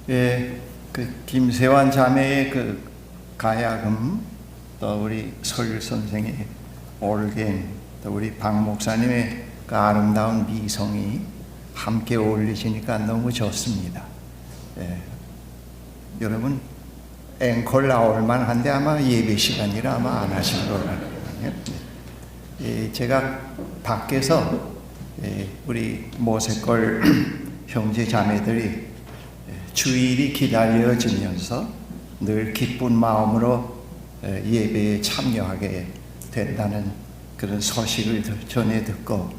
예, 김세환 자매의 가야금, 또 우리 설 선생의 올겐, 또 우리 박 목사님의 아름다운 미성이 함께 어울리시니까 너무 좋습니다. 예, 여러분 앵콜 나올만 한데 아마 예배 시간이라 아마 안 하실 거라요. 예, 제가 밖에서 우리 모세골 형제 자매들이 주일이 기다려지면서 늘 기쁜 마음으로 예배에 참여하게 된다는 그런 소식을 전해 듣고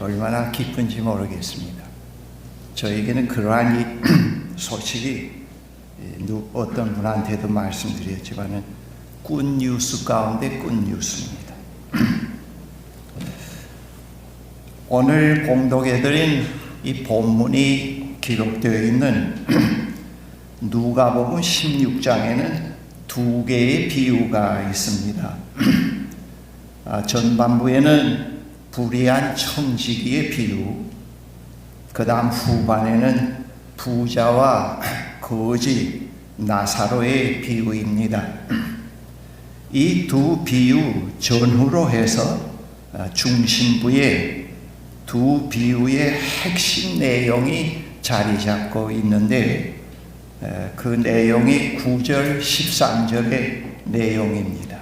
얼마나 기쁜지 모르겠습니다. 저에게는 그러한 이 소식이 어떤 분한테도 말씀드렸지만은 굿뉴스 가운데 굿뉴스입니다. 오늘 봉독해드린 이 본문이 기록되어 있는 누가복음 16장에는 두 개의 비유가 있습니다. 전반부에는 불의한 청지기의 비유, 그 다음 후반에는 부자와 거지 나사로의 비유입니다. 이 두 비유 전후로 해서 중심부에 두 비유의 핵심 내용이 자리 잡고 있는데 그 내용이 9절, 13절의 내용입니다.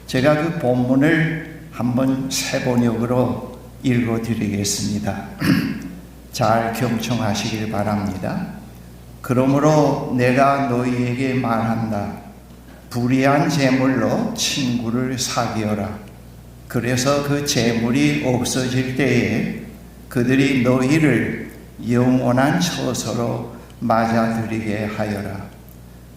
제가 그 본문을 한번 세번역으로 읽어드리겠습니다. 잘 경청하시길 바랍니다. 그러므로 내가 너희에게 말한다. 불의한 재물로 친구를 사귀어라. 그래서 그 재물이 없어질 때에 그들이 너희를 영원한 처소로 맞아들이게 하여라.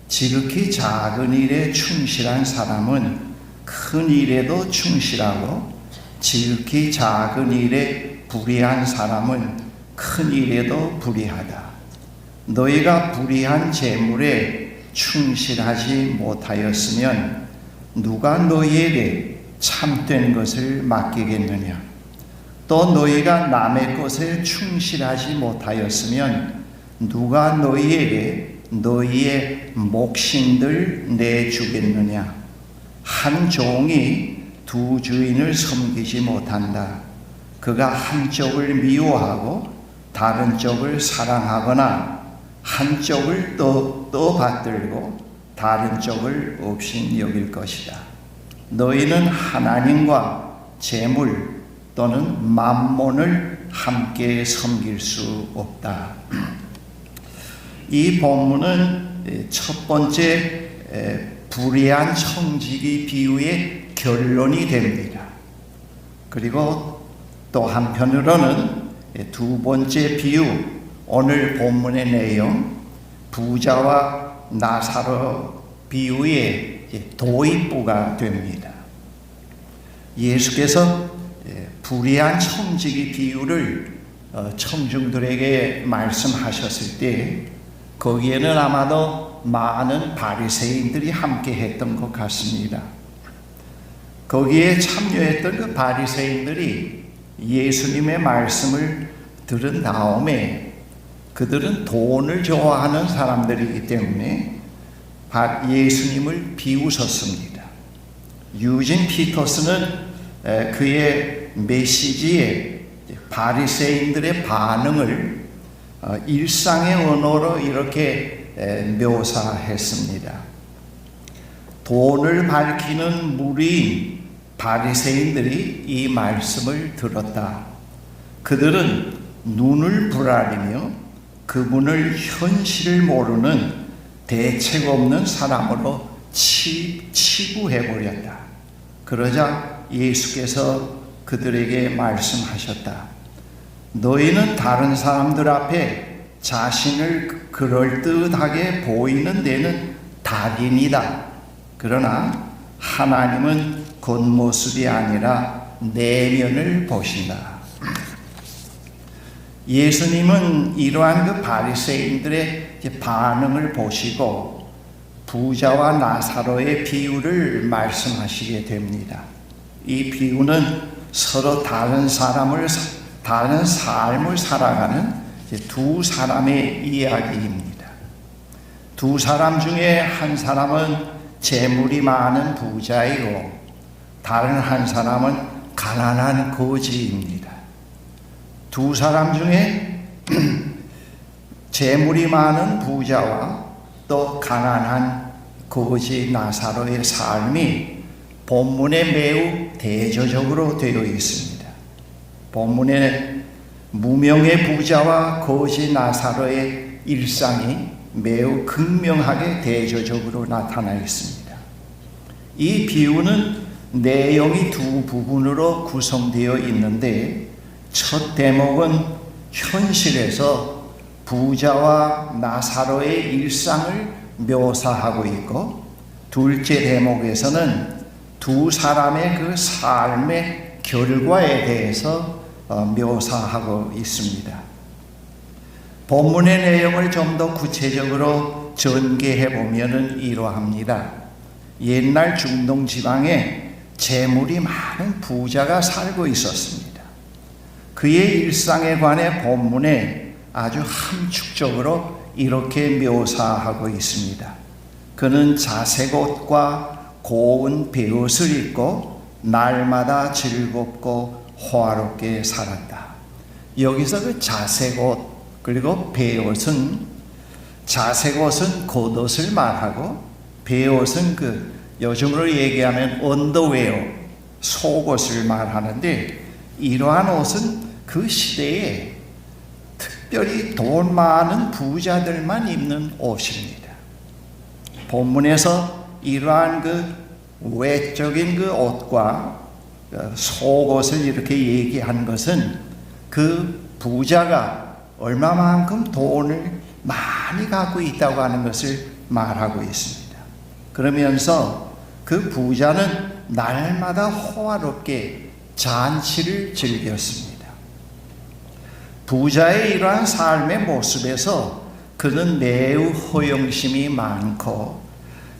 지극히 작은 일에 충실한 사람은 큰 일에도 충실하고 지극히 작은 일에 불의한 사람은 큰 일에도 불의하다. 너희가 불의한 재물에 충실하지 못하였으면 누가 너희에게 참된 것을 맡기겠느냐? 또 너희가 남의 것에 충실하지 못하였으면 누가 너희에게 너희의 몫인들 내주겠느냐? 한 종이 두 주인을 섬기지 못한다. 그가 한쪽을 미워하고 다른 쪽을 사랑하거나 한쪽을 떠받들고 다른 쪽을 없인 여길 것이다. 너희는 하나님과 재물 또는 만몬을 함께 섬길 수 없다. 이 본문은 첫 번째 불의한 청지기 비유의 결론이 됩니다. 그리고 또 한편으로는 두 번째 비유, 오늘 본문의 내용, 부자와 나사로 비유의 도입부가 됩니다. 예수께서 불의한 청지기 비유를 청중들에게 말씀하셨을 때 거기에는 아마도 많은 바리새인들이 함께 했던 것 같습니다. 거기에 참여했던 그 바리새인들이 예수님의 말씀을 들은 다음에 그들은 돈을 좋아하는 사람들이기 때문에 예수님을 비웃었습니다. 유진 피터스는 그의 메시지에 바리새인들의 반응을 일상의 언어로 이렇게 묘사했습니다. 돈을 밝히는 무리인 바리새인들이 이 말씀을 들었다. 그들은 눈을 부라리며 그분을 현실을 모르는 대책 없는 사람으로 치부해버렸다. 그러자 예수께서 그들에게 말씀하셨다. 너희는 다른 사람들 앞에 자신을 그럴듯하게 보이는 데는 달인이다. 그러나 하나님은 겉모습이 아니라 내면을 보신다. 예수님은 이러한 그 바리새인들의 반응을 보시고 부자와 나사로의 비유를 말씀하시게 됩니다. 이 비유는 서로 다른 삶을 살아가는 두 사람의 이야기입니다. 두 사람 중에 한 사람은 재물이 많은 부자이고 다른 한 사람은 가난한 거지입니다. 두 사람 중에 재물이 많은 부자와 또 가난한 거지 나사로의 삶이 본문에 매우 대조적으로 되어 있습니다. 본문에 무명의 부자와 거지 나사로의 일상이 매우 극명하게 대조적으로 나타나 있습니다. 이 비유는 내용이 두 부분으로 구성되어 있는데 첫 대목은 현실에서 부자와 나사로의 일상을 묘사하고 있고 둘째 대목에서는 두 사람의 그 삶의 결과에 대해서 묘사하고 있습니다. 본문의 내용을 좀 더 구체적으로 전개해 보면은 이러합니다. 옛날 중동 지방에 재물이 많은 부자가 살고 있었습니다. 그의 일상에 관해 본문에 아주 함축적으로 이렇게 묘사하고 있습니다. 그는 자색 옷과 고운 베옷을 입고 날마다 즐겁고 호화롭게 살았다. 여기서 그 자색 옷 그리고 베옷은 자색 옷은 겉옷을 말하고 베옷은 그 요즘으로 얘기하면 언더웨어 속옷을 말하는데 이러한 옷은 그 시대에 특별히 돈 많은 부자들만 입는 옷입니다. 본문에서 이러한 그 외적인 그 옷과 속옷을 이렇게 얘기한 것은 그 부자가 얼마만큼 돈을 많이 갖고 있다고 하는 것을 말하고 있습니다. 그러면서 그 부자는 날마다 호화롭게 잔치를 즐겼습니다. 부자의 이러한 삶의 모습에서 그는 매우 허영심이 많고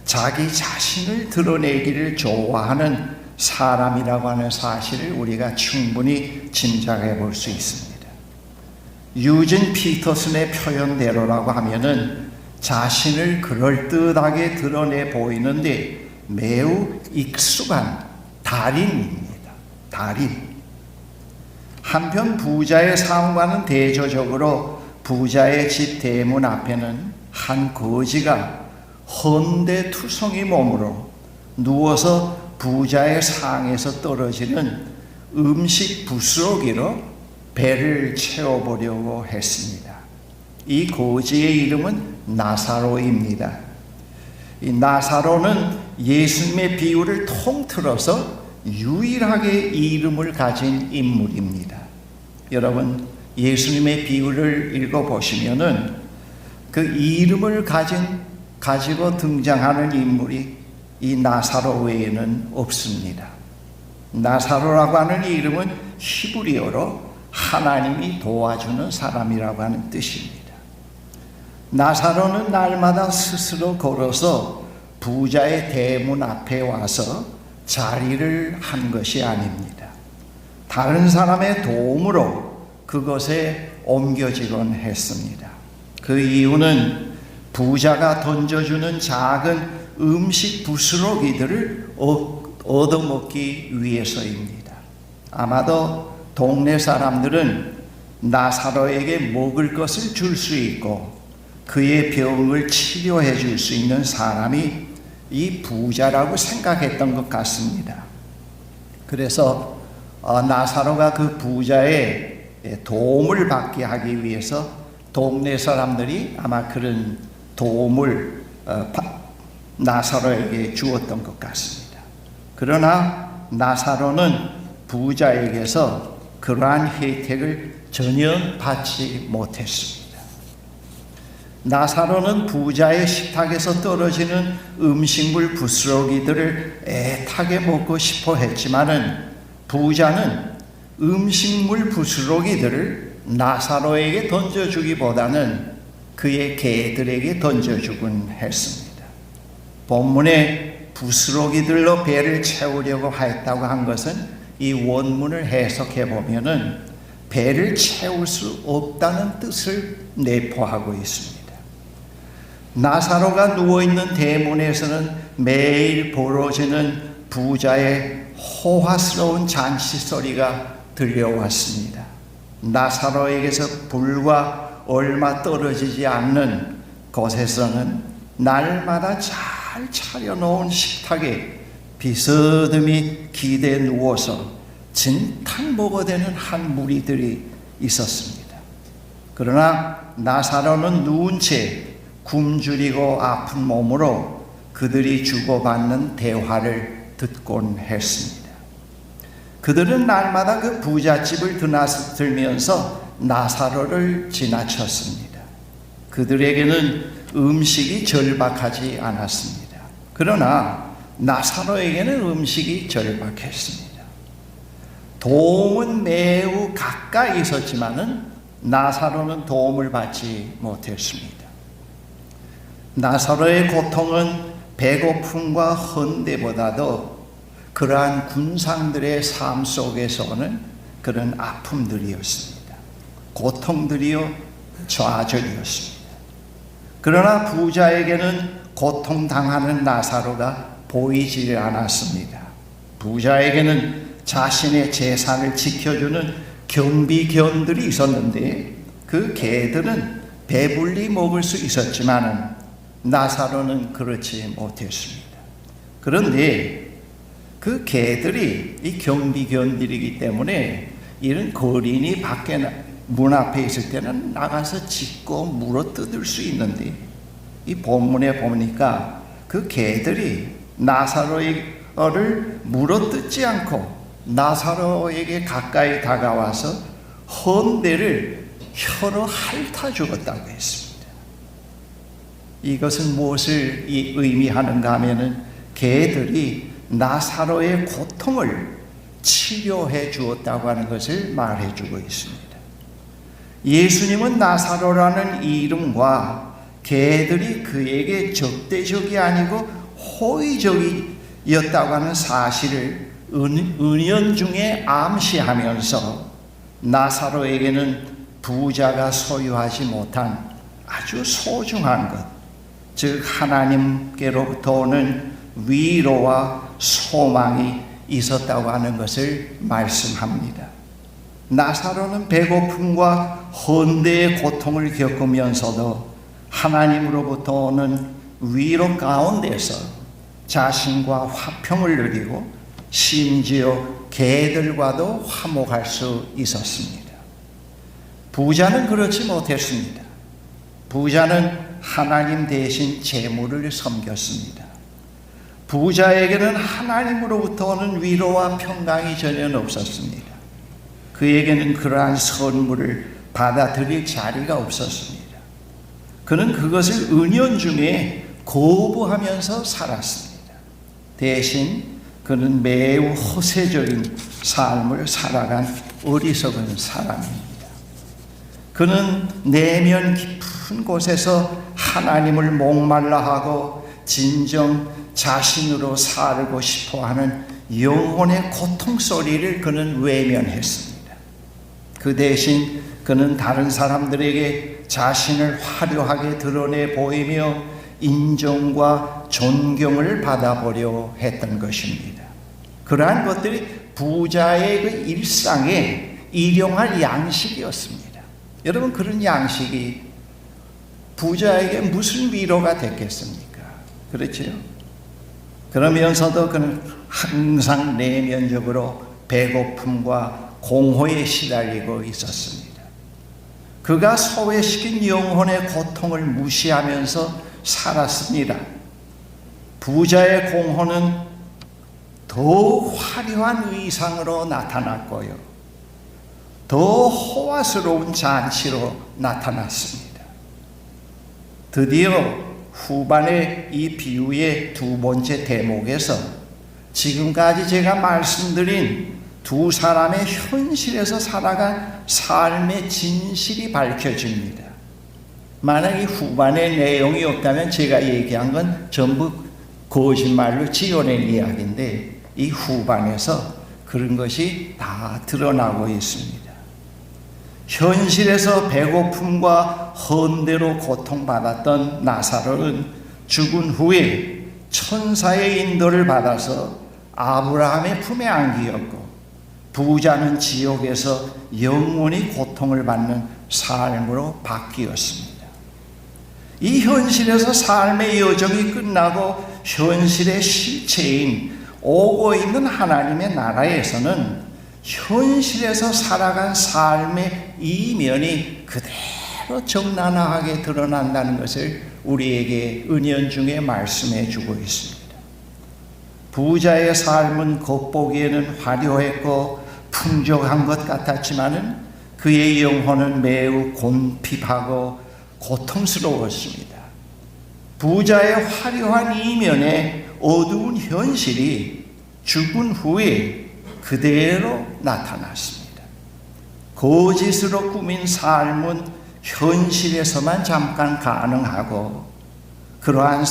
자기 자신을 드러내기를 좋아하는 사람이라고 하는 사실을 우리가 충분히 짐작해 볼 수 있습니다. 유진 피터슨의 표현대로라고 하면은 자신을 그럴듯하게 드러내 보이는데 매우 익숙한 달인입니다. 달인. 한편 부자의 삶과는 대조적으로 부자의 집 대문 앞에는 한 거지가 헌데투성이 몸으로 누워서 부자의 상에서 떨어지는 음식 부스러기로 배를 채워보려고 했습니다. 이 거지의 이름은 나사로입니다. 이 나사로는 예수님의 비유를 통틀어서 유일하게 이름을 가진 인물입니다. 여러분 예수님의 비유를 읽어보시면은 그 이름을 가지고 등장하는 인물이 이 나사로 외에는 없습니다. 나사로라고 하는 이름은 히브리어로 하나님이 도와주는 사람이라고 하는 뜻입니다. 나사로는 날마다 스스로 걸어서 부자의 대문 앞에 와서 자리를 한 것이 아닙니다. 다른 사람의 도움으로 그것에 옮겨지곤 했습니다. 그 이유는 부자가 던져주는 작은 음식 부스러기들을 얻어먹기 위해서입니다. 아마도 동네 사람들은 나사로에게 먹을 것을 줄 수 있고 그의 병을 치료해 줄 수 있는 사람이 이 부자라고 생각했던 것 같습니다. 그래서 나사로가 그 부자의 도움을 받게 하기 위해서 동네 사람들이 아마 그런 도움을 나사로에게 주었던 것 같습니다. 그러나 나사로는 부자에게서 그러한 혜택을 전혀 받지 못했습니다. 나사로는 부자의 식탁에서 떨어지는 음식물 부스러기들을 애타게 먹고 싶어 했지만은 부자는 음식물 부스러기들을 나사로에게 던져주기보다는 그의 개들에게 던져주곤 했습니다. 본문에 부스러기들로 배를 채우려고 했다고 한 것은 이 원문을 해석해 보면은 배를 채울 수 없다는 뜻을 내포하고 있습니다. 나사로가 누워있는 대문에서는 매일 벌어지는 부자의 호화스러운 잔치 소리가 들려왔습니다. 나사로에게서 불과 얼마 떨어지지 않는 곳에서는 날마다 잘 차려놓은 식탁에 비스듬히 기대에 누워서 진탕 먹어대는 한 무리들이 있었습니다. 그러나 나사로는 누운 채 굶주리고 아픈 몸으로 그들이 주고받는 대화를 듣곤 했습니다. 그들은 날마다 그 부잣집을 드나들면서 나사로를 지나쳤습니다. 그들에게는 음식이 절박하지 않았습니다. 그러나 나사로에게는 음식이 절박했습니다. 도움은 매우 가까이 있었지만은 나사로는 도움을 받지 못했습니다. 나사로의 고통은 배고픔과 헌대보다도 그러한 군상들의 삶 속에서 오는 그런 아픔들이었습니다. 고통들이요, 좌절이었습니다. 그러나 부자에게는 고통당하는 나사로가 보이지 않았습니다. 부자에게는 자신의 재산을 지켜주는 경비견들이 있었는데 그 개들은 배불리 먹을 수 있었지만 나사로는 그렇지 못했습니다. 그런데 그 개들이 이 경비견들이기 때문에 이런 거린이 밖에 문 앞에 있을 때는 나가서 짖고 물어뜯을 수 있는데 이 본문에 보니까 그 개들이 나사로를 물어뜯지 않고 나사로에게 가까이 다가와서 헌대를 혀로 핥아 죽었다고 했습니다. 이것은 무엇을 의미하는가 하면은 개들이 나사로의 고통을 치료해 주었다고 하는 것을 말해 주고 있습니다. 예수님은 나사로라는 이름과 개들이 그에게 적대적이 아니고 호의적이었다고 하는 사실을 은연중에 암시하면서 나사로에게는 부자가 소유하지 못한 아주 소중한 것, 즉 하나님께로부터 오는 위로와 소망이 있었다고 하는 것을 말씀합니다. 나사로는 배고픔과 헌대의 고통을 겪으면서도 하나님으로부터 오는 위로 가운데서 자신과 화평을 누리고 심지어 개들과도 화목할 수 있었습니다. 부자는 그렇지 못했습니다. 부자는 하나님 대신 재물을 섬겼습니다. 부자에게는 하나님으로부터 오는 위로와 평강이 전혀 없었습니다. 그에게는 그러한 선물을 받아들일 자리가 없었습니다. 그는 그것을 은연중에 거부하면서 살았습니다. 대신 그는 매우 허세적인 삶을 살아간 어리석은 사람입니다. 그는 내면 깊은 곳에서 하나님을 목말라 하고 진정 자신으로 살고 싶어하는 영혼의 고통 소리를 그는 외면했습니다. 그 대신 그는 다른 사람들에게 자신을 화려하게 드러내 보이며 인정과 존경을 받아보려 했던 것입니다. 그러한 것들이 부자의 그 일상의 일용할 양식이었습니다. 여러분, 그런 양식이 부자에게 무슨 위로가 됐겠습니까? 그렇죠? 그러면서도 그는 항상 내면적으로 배고픔과 공허에 시달리고 있었습니다. 그가 소외시킨 영혼의 고통을 무시하면서 살았습니다. 부자의 공허는 더 화려한 의상으로 나타났고요, 더 호화스러운 잔치로 나타났습니다. 드디어 후반의 이 비유의 두 번째 대목에서 지금까지 제가 말씀드린 두 사람의 현실에서 살아간 삶의 진실이 밝혀집니다. 만약 이 후반의 내용이 없다면 제가 얘기한 건 전부 거짓말로 지어낸 이야기인데 이 후반에서 그런 것이 다 드러나고 있습니다. 현실에서 배고픔과 헌대로 고통받았던 나사로는 죽은 후에 천사의 인도를 받아서 아브라함의 품에 안기었고, 부자는 지옥에서 영원히 고통을 받는 삶으로 바뀌었습니다. 이 현실에서 삶의 여정이 끝나고 현실의 실체인 오고 있는 하나님의 나라에서는 현실에서 살아간 삶의 이면이 그대로 적나라하게 드러난다는 것을 우리에게 은연중에 말씀해 주고 있습니다. 부자의 삶은 겉보기에는 화려했고 풍족한 것 같았지만은 그의 영혼은 매우 곤핍하고 고통스러웠습니다. 부자의 화려한 이면에 어두운 현실이 죽은 후에 그대로 나타났습니다. 거짓으로 꾸민 삶은 현실에서만 잠깐 가능하고, 그러한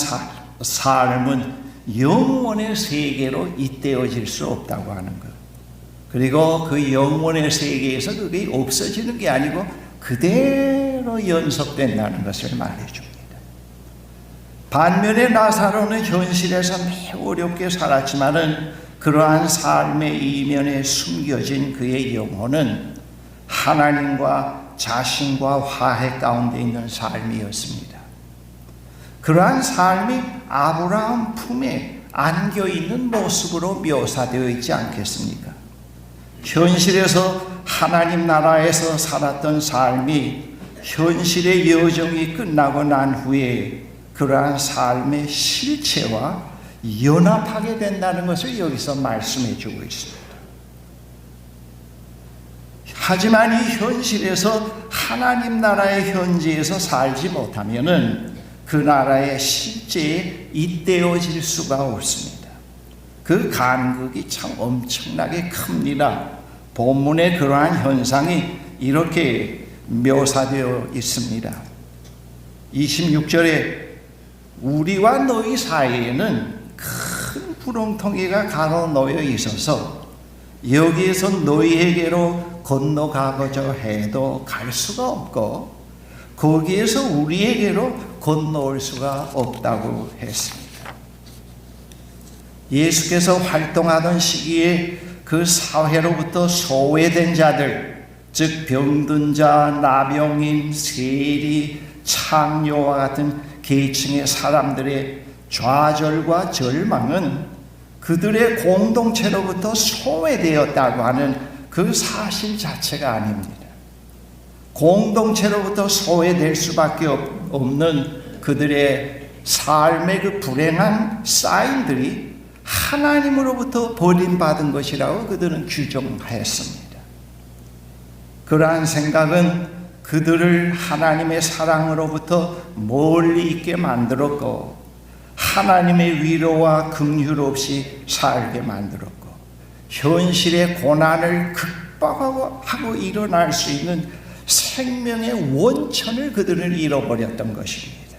삶은 영원의 세계로 잇대어질 수 없다고 하는 것. 그리고 그 영원의 세계에서 그게 없어지는 게 아니고 그대로 연속된다는 것을 말해줍니다. 반면에 나사로는 현실에서 매우 어렵게 살았지만은 그러한 삶의 이면에 숨겨진 그의 영혼은 하나님과 자신과 화해 가운데 있는 삶이었습니다. 그러한 삶이 아브라함 품에 안겨있는 모습으로 묘사되어 있지 않겠습니까? 현실에서 하나님 나라에서 살았던 삶이 현실의 여정이 끝나고 난 후에 그러한 삶의 실체와 연합하게 된다는 것을 여기서 말씀해 주고 있습니다. 하지만 이 현실에서 하나님 나라의 현지에서 살지 못하면은 그 나라의 실제에 잇대어질 수가 없습니다. 그 간극이 참 엄청나게 큽니다. 본문에 그러한 현상이 이렇게 묘사되어 있습니다. 26절에 우리와 너희 사이에는 큰 구렁텅이가 가로놓여 있어서 여기에서 너희에게로 건너가고자 해도 갈 수가 없고 거기에서 우리에게로 건너올 수가 없다고 했습니다. 예수께서 활동하던 시기에 그 사회로부터 소외된 자들, 즉 병든 자, 나병인, 세리, 창녀와 같은 계층의 사람들의 좌절과 절망은 그들의 공동체로부터 소외되었다고 하는 그 사실 자체가 아닙니다. 공동체로부터 소외될 수밖에 없는 그들의 삶의 그 불행한 사인들이 하나님으로부터 버림받은 것이라고 그들은 규정하였습니다. 그러한 생각은 그들을 하나님의 사랑으로부터 멀리 있게 만들었고 하나님의 위로와 긍휼 없이 살게 만들었고 현실의 고난을 극복하고 일어날 수 있는 생명의 원천을 그들은 잃어버렸던 것입니다.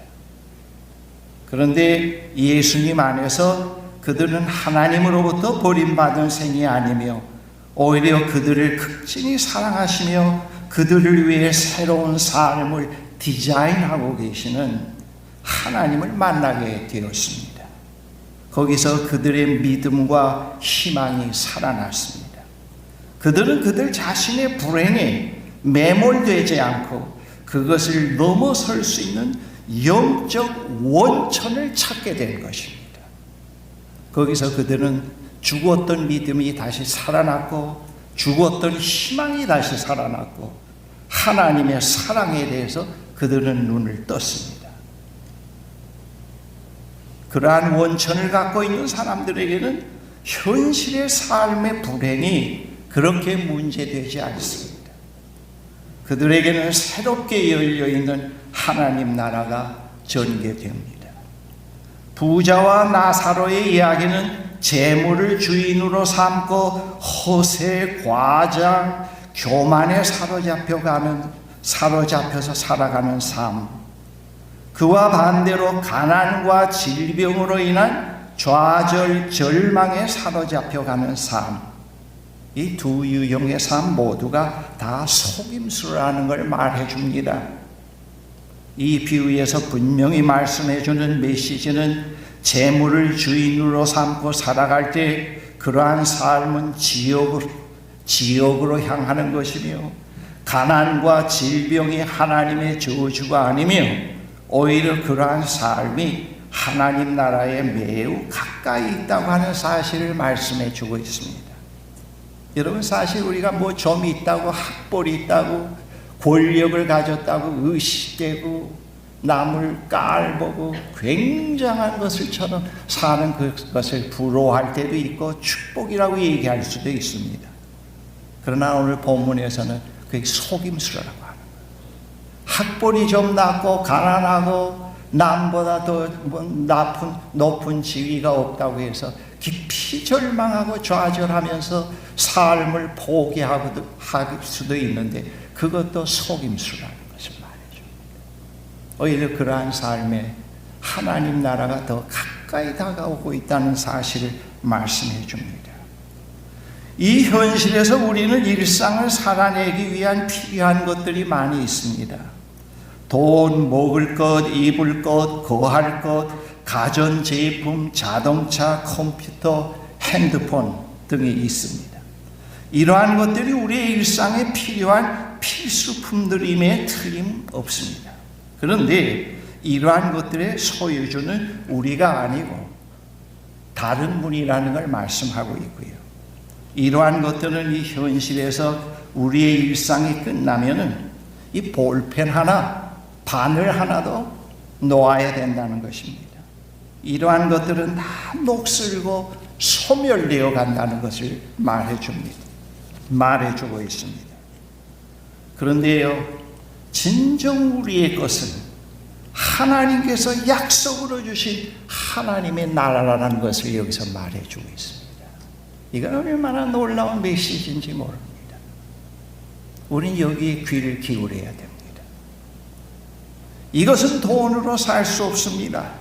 그런데 예수님 안에서 그들은 하나님으로부터 버림받은 생이 아니며 오히려 그들을 극진히 사랑하시며 그들을 위해 새로운 삶을 디자인하고 계시는 하나님을 만나게 되었습니다. 거기서 그들의 믿음과 희망이 살아났습니다. 그들은 그들 자신의 불행에 매몰되지 않고 그것을 넘어설 수 있는 영적 원천을 찾게 된 것입니다. 거기서 그들은 죽었던 믿음이 다시 살아났고 죽었던 희망이 다시 살아났고 하나님의 사랑에 대해서 그들은 눈을 떴습니다. 그러한 원천을 갖고 있는 사람들에게는 현실의 삶의 불행이 그렇게 문제되지 않습니다. 그들에게는 새롭게 열려있는 하나님 나라가 전개됩니다. 부자와 나사로의 이야기는 재물을 주인으로 삼고 허세, 과장, 교만에 사로잡혀서 살아가는 삶, 그와 반대로 가난과 질병으로 인한 좌절, 절망에 사로잡혀가는 삶, 이 두 유형의 삶 모두가 다 속임수라는 걸 말해 줍니다. 이 비유에서 분명히 말씀해 주는 메시지는 재물을 주인으로 삼고 살아갈 때 그러한 삶은 지옥으로 향하는 것이며, 가난과 질병이 하나님의 저주가 아니며 오히려 그러한 삶이 하나님 나라에 매우 가까이 있다고 하는 사실을 말씀해 주고 있습니다. 여러분, 사실 우리가 뭐 좀 있다고, 학벌이 있다고, 권력을 가졌다고 의식되고 남을 깔보고 굉장한 것을처럼 사는 그것을 부러워할 때도 있고 축복이라고 얘기할 수도 있습니다. 그러나 오늘 본문에서는 그게 속임수라고 하는 거예요. 학벌이 좀 낮고 가난하고 남보다 더 높은 지위가 없다고 해서 깊이 절망하고 좌절하면서 삶을 포기할 수도 있는데, 그것도 속임수라는 것을 말해줍니다. 오히려 그러한 삶에 하나님 나라가 더 가까이 다가오고 있다는 사실을 말씀해 줍니다. 이 현실에서 우리는 일상을 살아내기 위한 필요한 것들이 많이 있습니다. 돈, 먹을 것, 입을 것, 거할 것, 가전제품, 자동차, 컴퓨터, 핸드폰 등이 있습니다. 이러한 것들이 우리의 일상에 필요한 필수품들임에 틀림없습니다. 그런데 이러한 것들의 소유주는 우리가 아니고 다른 분이라는 걸 말씀하고 있고요. 이러한 것들은 이 현실에서 우리의 일상이 끝나면은 이 볼펜 하나, 바늘 하나도 놓아야 된다는 것입니다. 이러한 것들은 다 녹슬고 소멸되어 간다는 것을 말해주고 있습니다. 그런데요, 진정 우리의 것은 하나님께서 약속으로 주신 하나님의 나라라는 것을 여기서 말해주고 있습니다. 이건 얼마나 놀라운 메시지인지 모릅니다. 우린 여기에 귀를 기울여야 됩니다. 이것은 돈으로 살 수 없습니다.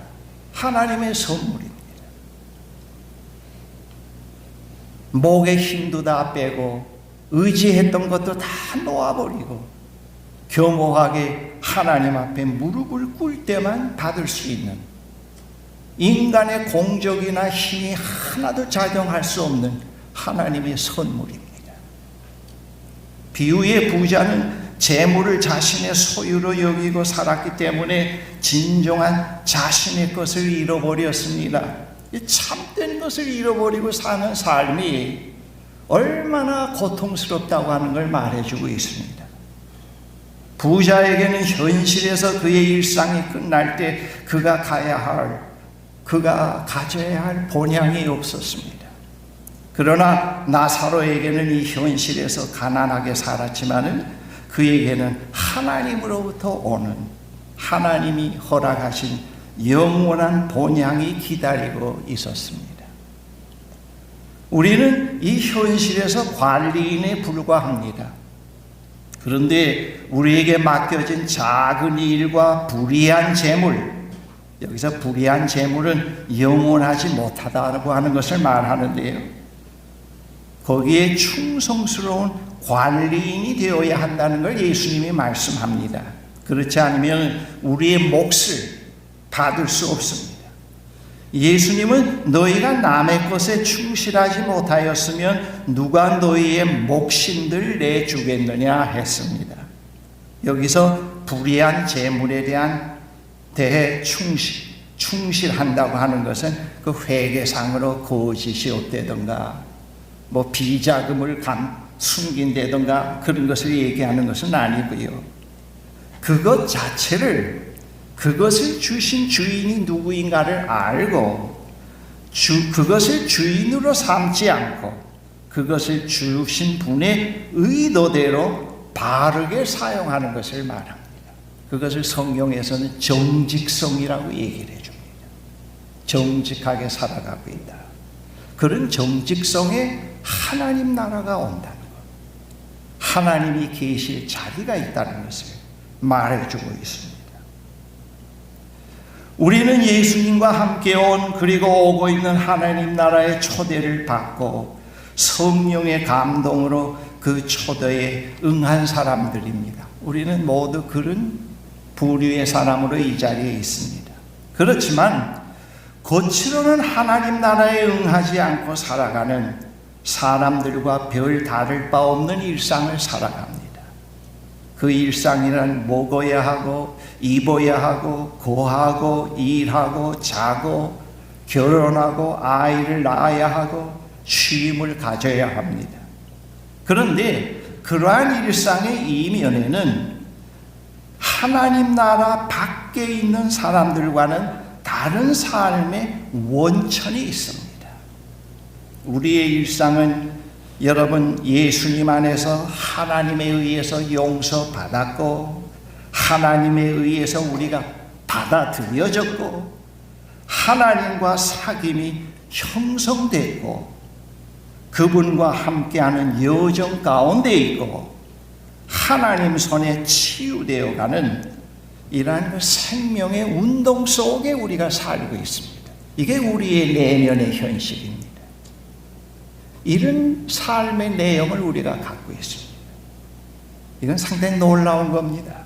하나님의 선물입니다. 목의 힘도 다 빼고 의지했던 것도 다 놓아버리고 겸허하게 하나님 앞에 무릎을 꿇을 때만 받을 수 있는, 인간의 공적이나 힘이 하나도 작용할 수 없는 하나님의 선물입니다. 비유의 부자는 재물을 자신의 소유로 여기고 살았기 때문에 진정한 자신의 것을 잃어버렸습니다. 참된 것을 잃어버리고 사는 삶이 얼마나 고통스럽다고 하는 걸 말해주고 있습니다. 부자에게는 현실에서 그의 일상이 끝날 때 그가 가져야 할 본향이 없었습니다. 그러나 나사로에게는 이 현실에서 가난하게 살았지만은 그에게는 하나님으로부터 오는, 하나님이 허락하신 영원한 본향이 기다리고 있었습니다. 우리는 이 현실에서 관리인에 불과합니다. 그런데 우리에게 맡겨진 작은 일과 불의한 재물, 여기서 불의한 재물은 영원하지 못하다고 하는 것을 말하는데요, 거기에 충성스러운 관리인이 되어야 한다는 걸 예수님이 말씀합니다. 그렇지 않으면 우리의 몫을 받을 수 없습니다. 예수님은 너희가 남의 것에 충실하지 못하였으면 누가 너희의 몫인들 내주겠느냐 했습니다. 여기서 불의한 재물에 대해 충실한다고 하는 것은 그 회계상으로 거짓이 없다든가 뭐 비자금을 숨긴다든가 그런 것을 얘기하는 것은 아니고요. 그것 자체를, 그것을 주신 주인이 누구인가를 알고 그것을 주인으로 삼지 않고 그것을 주신 분의 의도대로 바르게 사용하는 것을 말합니다. 그것을 성경에서는 정직성이라고 얘기를 해줍니다. 정직하게 살아가고 있다. 그런 정직성에 하나님 나라가 온다는 것, 하나님이 계실 자리가 있다는 것을 말해주고 있습니다. 우리는 예수님과 함께 온, 그리고 오고 있는 하나님 나라의 초대를 받고 성령의 감동으로 그 초대에 응한 사람들입니다. 우리는 모두 그런 부류의 사람으로 이 자리에 있습니다. 그렇지만 겉으로는 하나님 나라에 응하지 않고 살아가는 사람들과 별 다를 바 없는 일상을 살아갑니다. 그 일상이란 먹어야 하고 입어야 하고 거하고 일하고 자고 결혼하고 아이를 낳아야 하고 쉼을 가져야 합니다. 그런데 그러한 일상의 이면에는 하나님 나라 밖에 있는 사람들과는 다른 삶의 원천이 있습니다. 우리의 일상은 여러분 예수님 안에서 하나님에 의해서 용서받았고 하나님에 의해서 우리가 받아들여졌고 하나님과 사귐이 형성됐고 그분과 함께하는 여정 가운데 있고 하나님 손에 치유되어가는 이러한 그 생명의 운동 속에 우리가 살고 있습니다. 이게 우리의 내면의 현실입니다. 이런 삶의 내용을 우리가 갖고 있습니다. 이건 상당히 놀라운 겁니다.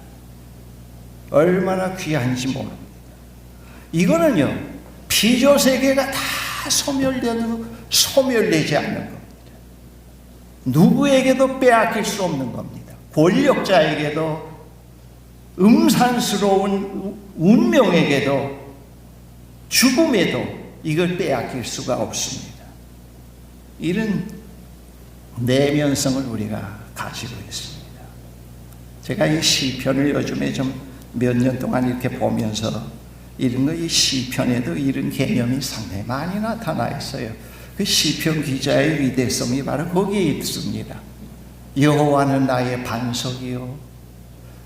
얼마나 귀한지 모릅니다. 이거는요, 피조세계가 다 소멸되도 소멸되지 않는 겁니다. 누구에게도 빼앗길 수 없는 겁니다. 권력자에게도 음산스러운 운명에게도 죽음에도 이걸 빼앗길 수가 없습니다. 이런 내면성을 우리가 가지고 있습니다. 제가 이 시편을 요즘에 좀 몇 년 동안 이렇게 보면서 이런 거, 이 시편에도 이런 개념이 상당히 많이 나타나 있어요. 그 시편 기자의 위대성이 바로 거기에 있습니다. 여호와는 나의 반석이요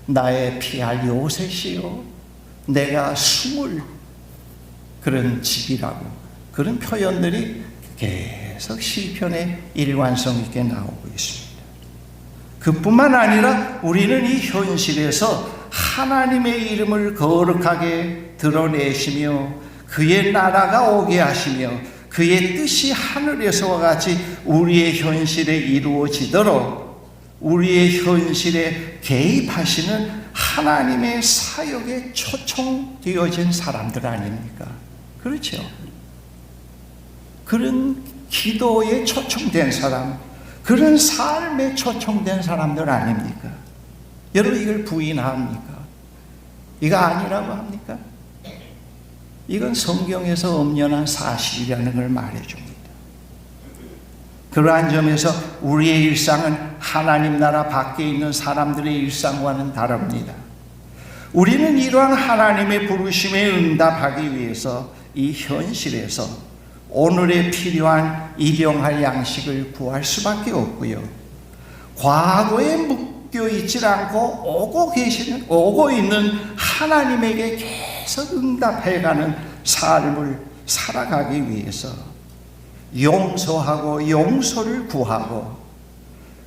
나의 피할 요새시요 내가 숨을 그런 집이라고, 그런 표현들이 계속 시편에 일관성 있게 나오고 있습니다. 그뿐만 아니라 우리는 이 현실에서 하나님의 이름을 거룩하게 드러내시며 그의 나라가 오게 하시며 그의 뜻이 하늘에서와 같이 우리의 현실에 이루어지도록 우리의 현실에 개입하시는 하나님의 사역에 초청되어진 사람들 아닙니까? 그렇죠? 그런 기도에 초청된 사람, 그런 삶에 초청된 사람들 아닙니까? 여러분, 이걸 부인합니까? 이거 아니라고 합니까? 이건 성경에서 엄연한 사실이라는 걸 말해줍니다. 그러한 점에서 우리의 일상은 하나님 나라 밖에 있는 사람들의 일상과는 다릅니다. 우리는 이러한 하나님의 부르심에 응답하기 위해서 이 현실에서 오늘에 필요한 일용할 양식을 구할 수밖에 없고요. 과거에 묶여 있지 않고 오고 있는 하나님에게 계속 응답해가는 삶을 살아가기 위해서 용서하고 용서를 구하고,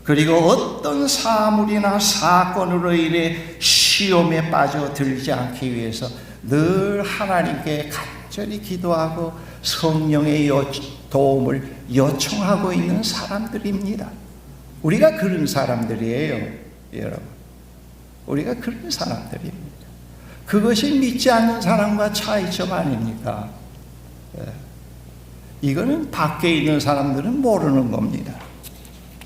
그리고 어떤 사물이나 사건으로 인해 시험에 빠져들지 않기 위해서 늘 하나님께 간절히 기도하고 성령의 도움을 요청하고 있는 사람들입니다. 우리가 그런 사람들이에요, 여러분. 우리가 그런 사람들입니다. 그것이 믿지 않는 사람과 차이점 아닙니까? 이거는 밖에 있는 사람들은 모르는 겁니다.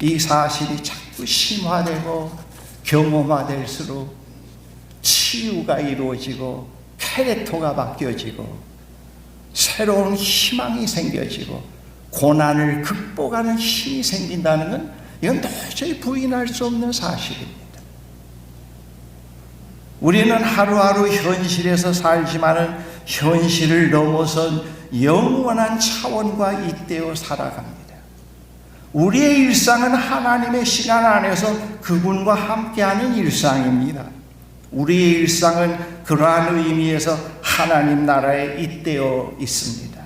이 사실이 자꾸 심화되고 경험화될수록 치유가 이루어지고 캐릭터가 바뀌어지고 새로운 희망이 생겨지고 고난을 극복하는 힘이 생긴다는 건 이건 도저히 부인할 수 없는 사실입니다. 우리는 하루하루 현실에서 살지만은 현실을 넘어선 영원한 차원과 잇대어 살아갑니다. 우리의 일상은 하나님의 시간 안에서 그분과 함께하는 일상입니다. 우리의 일상은 그러한 의미에서 하나님 나라에 잇대어 있습니다.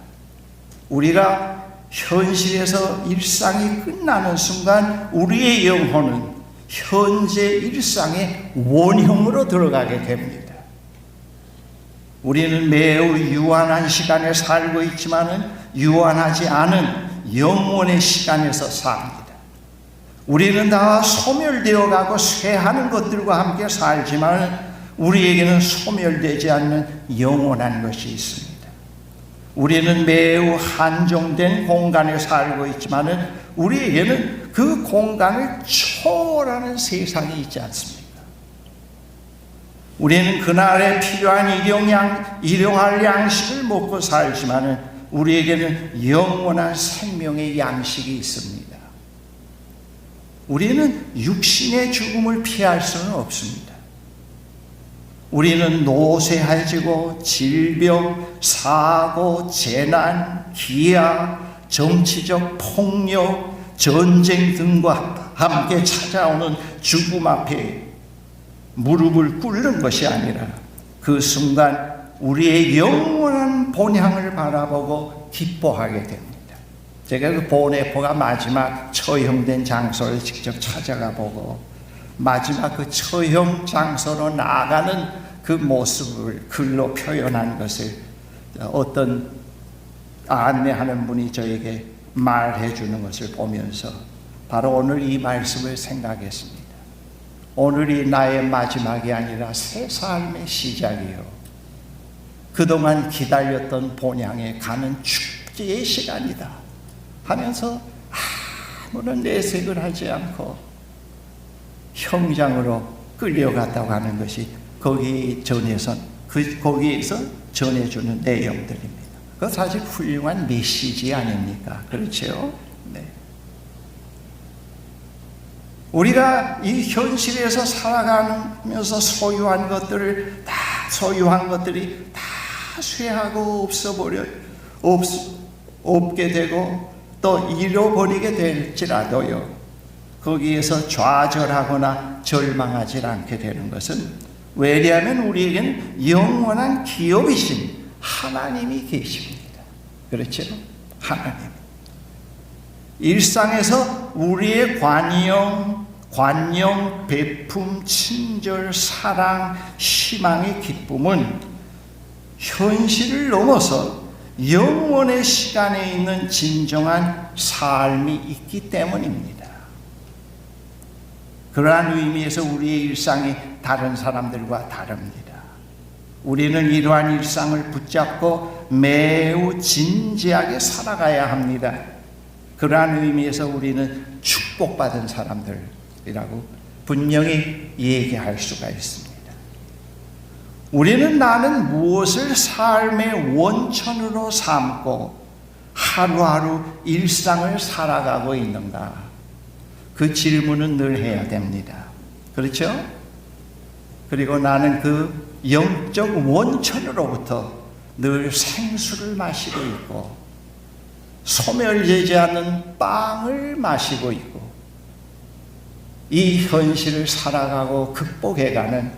우리가 현실에서 일상이 끝나는 순간 우리의 영혼은 현재 일상의 원형으로 들어가게 됩니다. 우리는 매우 유한한 시간에 살고 있지만은 유한하지 않은 영원의 시간에서 삽니다. 우리는 다 소멸되어 가고 쇠하는 것들과 함께 살지만 우리에게는 소멸되지 않는 영원한 것이 있습니다. 우리는 매우 한정된 공간에 살고 있지만 우리에게는 그 공간을 초월하는 세상이 있지 않습니까? 우리는 그날에 필요한 일용할 양식을 먹고 살지만 우리에게는 영원한 생명의 양식이 있습니다. 우리는 육신의 죽음을 피할 수는 없습니다. 우리는 노쇠해지고 질병, 사고, 재난, 기아, 정치적 폭력, 전쟁 등과 함께 찾아오는 죽음 앞에 무릎을 꿇는 것이 아니라 그 순간 우리의 영원한 본향을 바라보고 기뻐하게 됩니다. 제가 그 보네포가 마지막 처형된 장소를 직접 찾아가 보고 마지막 그 처형 장소로 나아가는 그 모습을 글로 표현한 것을 어떤 안내하는 분이 저에게 말해 주는 것을 보면서 바로 오늘 이 말씀을 생각했습니다. 오늘이 나의 마지막이 아니라 새 삶의 시작이요, 그동안 기다렸던 본향에 가는 축제의 시간이다 하면서 아무런 내색을 하지 않고 형장으로 끌려갔다고 하는 것이 거기에서 전해주는 내용들입니다. 그건 사실 훌륭한 메시지 아닙니까? 그렇죠? 네. 우리가 이 현실에서 살아가면서 소유한 것들이 다 쇠하고 없게 되고 또 잃어버리게 될지라도요, 거기에서 좌절하거나 절망하지 않게 되는 것은 왜냐하면 우리에게는 영원한 기업이신 하나님이 계십니다. 그렇죠? 하나님. 일상에서 우리의 관용, 배품, 친절, 사랑, 희망의 기쁨은 현실을 넘어서 영원의 시간에 있는 진정한 삶이 있기 때문입니다. 그러한 의미에서 우리의 일상이 다른 사람들과 다릅니다. 우리는 이러한 일상을 붙잡고 매우 진지하게 살아가야 합니다. 그러한 의미에서 우리는 축복받은 사람들이라고 분명히 얘기할 수가 있습니다. 우리는 나는 무엇을 삶의 원천으로 삼고 하루하루 일상을 살아가고 있는가? 그 질문은 늘 해야 됩니다. 그렇죠? 그리고 나는 그 영적 원천으로부터 늘 생수를 마시고 있고 소멸되지 않는 빵을 마시고 있고 이 현실을 살아가고 극복해가는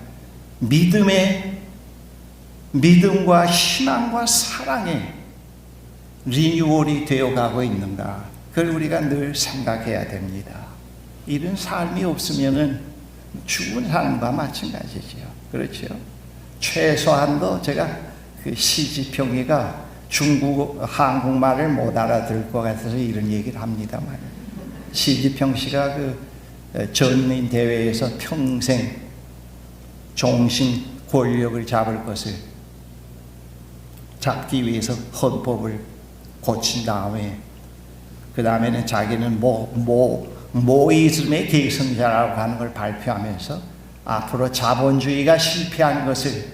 믿음과 희망과 사랑의 리뉴얼이 되어가고 있는가? 그걸 우리가 늘 생각해야 됩니다. 이런 삶이 없으면은 죽은 사람과 마찬가지죠. 그렇죠? 최소한도 제가 그 시지평이가 한국말을 못 알아들 것 같아서 이런 얘기를 합니다만, 시지평 씨가 그 전인 대회에서 평생 종신 권력을 잡을 것을 잡기 위해서 헌법을 고친 다음에 그 다음에는 자기는 모이즘의 계승자라고 하는 걸 발표하면서 앞으로 자본주의가 실패한 것을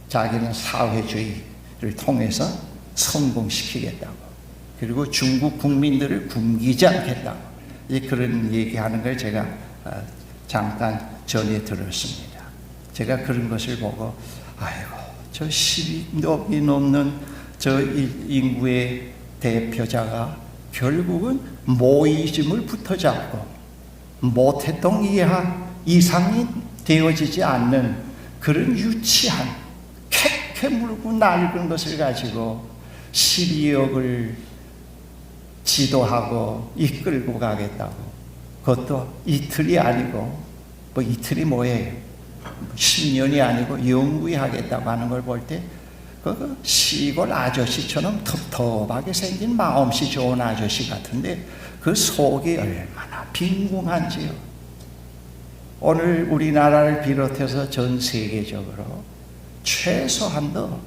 자기는 사회주의를 통해서 성공시키겠다고, 그리고 중국 국민들을 굶기지 않겠다고, 그런 얘기하는 걸 제가 잠깐 전에 들었습니다. 제가 그런 것을 보고 아이고, 저 10억이 넘는 저 인구의 대표자가 결국은 모이즘을 붙어잡고 모태동 이상이 되어지지 않는 그런 유치한 캐캐 물고 낡은 것을 가지고 12억을 지도하고 이끌고 가겠다고, 그것도 이틀이 아니고 이틀이 뭐예요? 10년이 아니고 영구히 하겠다고 하는 걸 볼 때 그 시골 아저씨처럼 텁텁하게 생긴 마음씨 좋은 아저씨 같은데 그 속이 얼마나 빈궁한지요. 오늘 우리나라를 비롯해서 전 세계적으로 최소한도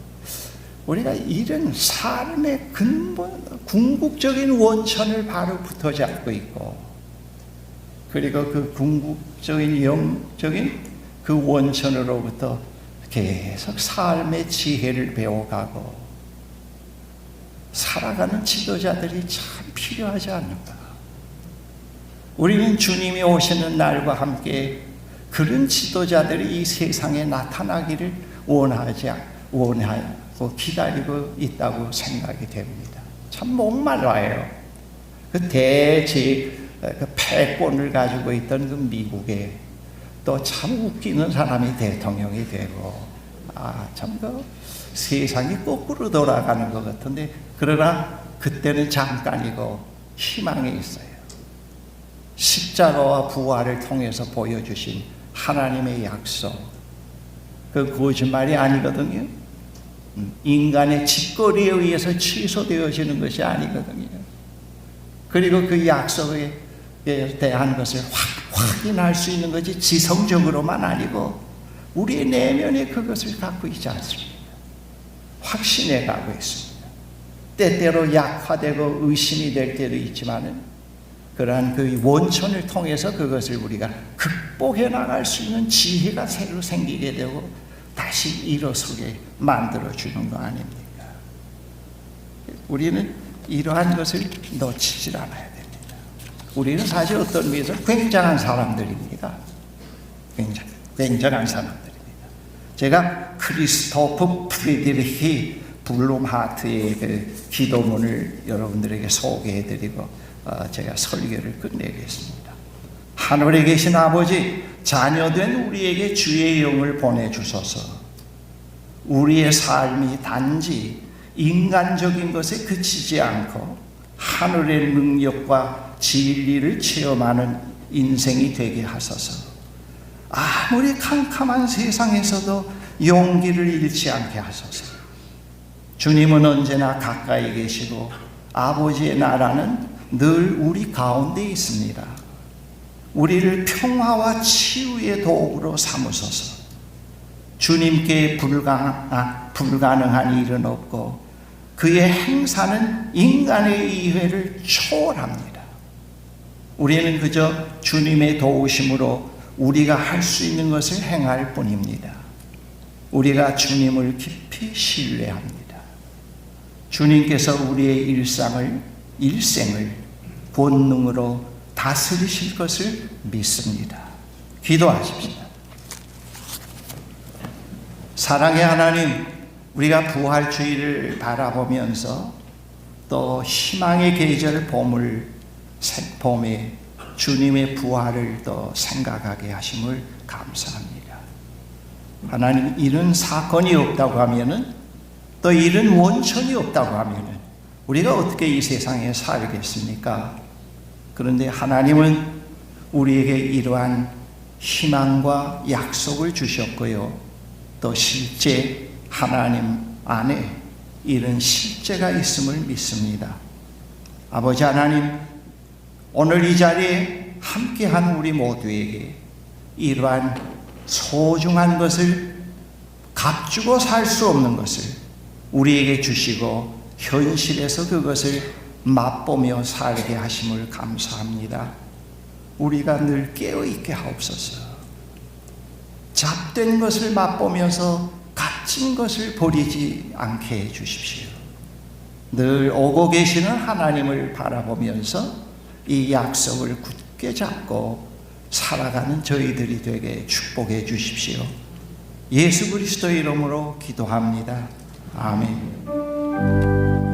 우리가 이런 삶의 근본, 궁극적인 원천을 바로 붙어잡고 있고, 그리고 그 궁극적인 영적인 그 원천으로부터 계속 삶의 지혜를 배워가고 살아가는 지도자들이 참 필요하지 않는가. 우리는 주님이 오시는 날과 함께 그런 지도자들이 이 세상에 나타나기를 원하고 기다리고 있다고 생각이 됩니다. 참 목말라요. 그 패권을 가지고 있던 그 미국에 또 참 웃기는 사람이 대통령이 되고, 참 그 세상이 거꾸로 돌아가는 것 같은데, 그러나 그때는 잠깐이고 희망이 있어요. 십자가와 부활을 통해서 보여주신 하나님의 약속, 그 거짓말이 아니거든요. 인간의 짓거리에 의해서 취소되어지는 것이 아니거든요. 그리고 그 약속에 대한 것을 확인할 수 있는 것이 지성적으로만 아니고 우리의 내면에 그것을 갖고 있지 않습니다. 확신해 가고 있습니다. 때때로 약화되고 의심이 될 때도 있지만은 그러한 그 원천을 통해서 그것을 우리가 극복해 나갈 수 있는 지혜가 새로 생기게 되고 다시 일어서게 만들어주는 거 아닙니까? 우리는 이러한 것을 놓치질 않아야 됩니다. 우리는 사실 어떤 의미에서 굉장한 사람들입니다. 굉장한 사람들입니다. 제가 크리스토프 프리드리히 블룸하트의 그 기도문을 여러분들에게 소개해드리고 제가 설교를 끝내겠습니다. 하늘에 계신 아버지, 자녀된 우리에게 주의 영을 보내주소서. 우리의 삶이 단지 인간적인 것에 그치지 않고 하늘의 능력과 진리를 체험하는 인생이 되게 하소서. 아무리 캄캄한 세상에서도 용기를 잃지 않게 하소서. 주님은 언제나 가까이 계시고 아버지의 나라는 늘 우리 가운데 있습니다. 우리를 평화와 치유의 도구로 삼으소서. 주님께 불가능한 일은 없고 그의 행사는 인간의 이해를 초월합니다. 우리는 그저 주님의 도우심으로 우리가 할 수 있는 것을 행할 뿐입니다. 우리가 주님을 깊이 신뢰합니다. 주님께서 우리의 일생을 본능으로 다스리실 것을 믿습니다. 기도하십시다. 사랑의 하나님, 우리가 부활주의를 바라보면서 또 희망의 계절 봄에 주님의 부활을 또 생각하게 하심을 감사합니다. 하나님, 이런 사건이 없다고 하면은 또 이런 원천이 없다고 하면은 우리가 어떻게 이 세상에 살겠습니까? 그런데 하나님은 우리에게 이러한 희망과 약속을 주셨고요. 또 실제 하나님 안에 이런 실제가 있음을 믿습니다. 아버지 하나님, 오늘 이 자리에 함께한 우리 모두에게 이러한 소중한 것을 값주고 살 수 없는 것을 우리에게 주시고 현실에서 그것을 맛보며 살게 하심을 감사합니다. 우리가 늘 깨어있게 하옵소서. 잡된 것을 맛보면서 값진 것을 버리지 않게 해주십시오. 늘 오고 계시는 하나님을 바라보면서 이 약속을 굳게 잡고 살아가는 저희들이 되게 축복해 주십시오. 예수 그리스도의 이름으로 기도합니다. 아멘.